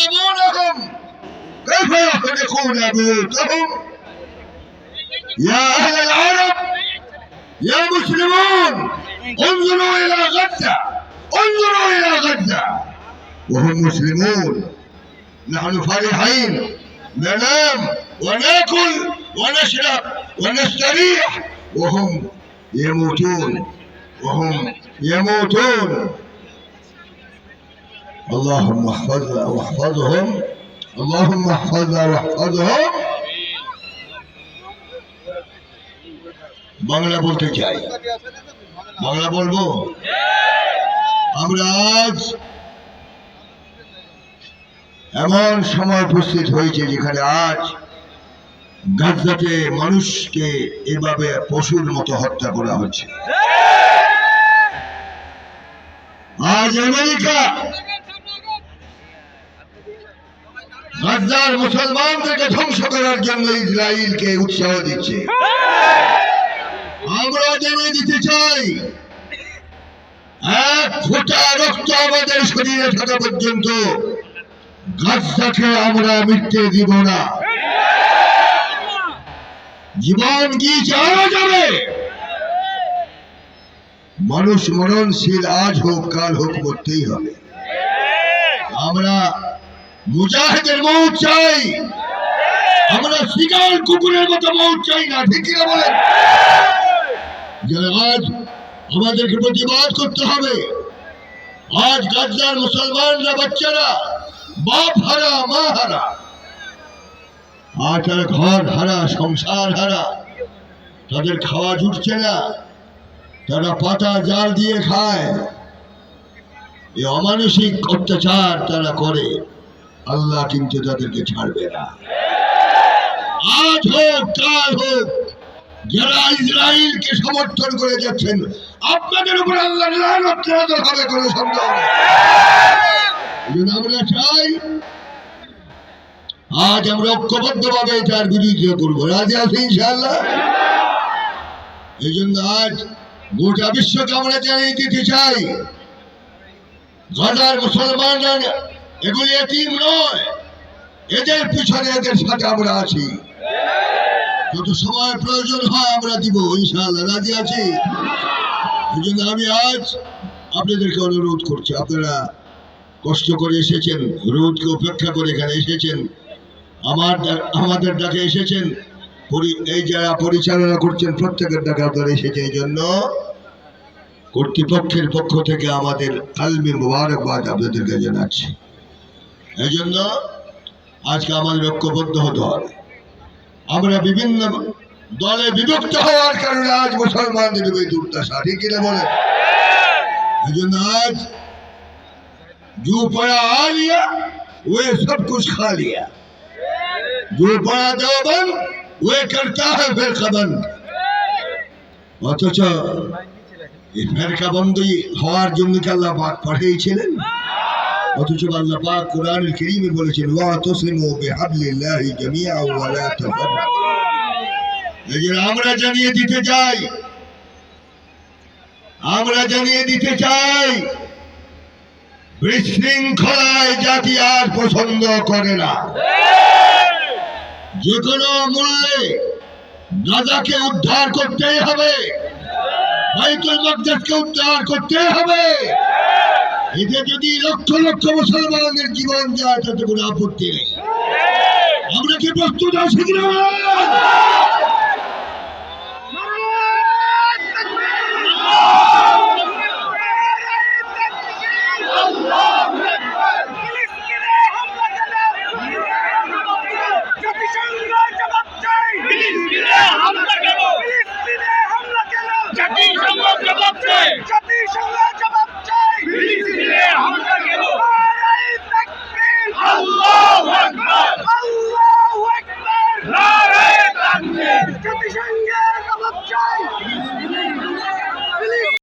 يعلمونهم كيف يخرقون بيوتهم. يا أهل العرب يا مسلمون انظروا إلى غزة، انظروا إلى غزة وهم مسلمون. نحن فرحين ننام ونأكل ونشرب ونستريح وهم يموتون، وهم يموتون. اللهم احفظنا واحفظهم، اللهم احفظنا واحفظهم। বাংলা বলতে চাই, বাংলা বলবো। আমরা আজ এমন সময় উপস্থিত হয়েছে যেখানে আজ গাজাতে মানুষকে এভাবে পশুর মতো হত্যা করা হচ্ছে। আজ আমেরিকা গাজার মুসলমানদেরকে ধ্বংস করার জন্য ইসরায়েলকে উৎসাহ দিচ্ছে। আমরা জানিয়ে দিতে চাই, এক ফোঁটা রক্ত আমাদের শরীরে থাকা পর্যন্ত গাজাকে আমরা মিটতে দিব না। জীবন কি চাওয়া যাবে? মানুষ মরণশীল, আজ হোক কাল হোক করতেই হবে। আমরা মুজাহিদের মৌত চাই, আমরা শিকার কুকুরের মতো মৌত চাই না, ঠিক কিনা বলেন? আজ আমাদেরকে প্রতিবাদ করতে হবে। আজ গাজার মুসলমানরা, বাচ্চারা বাপ হারা, মা হারা, আর তারা ঘর হারা, সংসার হারা, তাদের খাওয়া জুটছে না, তারা পাতা জাল দিয়ে খায়। এই অমানসিক অত্যাচার তারা করে, আল্লাহ কিন্তু তাদেরকে ছাড়বে না। আজ হোক কাল হোক, যারা ইসরায়েলকে সমর্থন করে যাচ্ছেন, আপনাদের উপর আল্লাহ লানত নাযিল হবে, কোনো সন্দেহ নেই। আমরা চাই আজ আমরা ঐক্যবদ্ধভাবে তার বিরোধিতা করবো। রাজি আছি ইনশাআল্লাহ? এই জন্য আজ গোটা বিশ্বকে আমরা জানিয়ে দিতে চাই, গাজার মুসলমানরা এগুলি এতিম নয়, এদের পিছনে এদের সাথে আমরা আছি। যত সময় প্রয়োজন হয় আমরা দিব ইনশাআল্লাহ। রাজি আছি? এই জন্য আমি আজ আপনাদেরকে অনুরোধ করছি, আপনারা কষ্ট করে এসেছেন, রোদকে উপেক্ষা করে এখানে এসেছেন, আমাদের ডাকে এসেছেন, এই যারা পরিচালনা করছেন প্রত্যেকের ডাকে আপনারা এসেছেন। এই জন্য কর্তৃপক্ষের পক্ষ থেকে আমাদের কালমি মুবারকবাদ আপনাদেরকে জানাচ্ছি। এই জন্য আজকে আমাদের ঐক্যবদ্ধ হতে হবে। আমরা বিভিন্ন দলে বিভক্ত হওয়ার কারণে আজ মুসলমানদের এই দুর্দশা, ঠিক কিনা বলেন? এই জন্য आज जो पढ़ा आ लिया वे सब कुछ खा लिया, जो पढ़ा देवबंद वे करता है फिरकाबंद। অথচ এই ফিরকাবন্দি হওয়ার জন্য কি আল্লাহ পাক পাঠিয়েছিলেন? অথচ আল্লাহ পাক কোরআনুল কারীমে বলেছেন, ওয়াতাসিমু বিহাবলিল্লাহি জামিআ ওয়া লা তাফাররাকু। এই যে আমরা জানিয়ে দিতে চাই, আমরা জানিয়ে দিতে চাই, বিশৃঙ্খলায় জাতি আর পছন্দ করে না। যে কোনো মূল্যে গাজাকে উদ্ধার করতেই হবে, বাইতুল মাকদাসকে উদ্ধার করতেই হবে। এতে যদি লক্ষ লক্ষ মুসলমানের জীবন যায় তাতে কোনো আপত্তি নেই। আমরা কি প্রস্তুত আছি কিনা?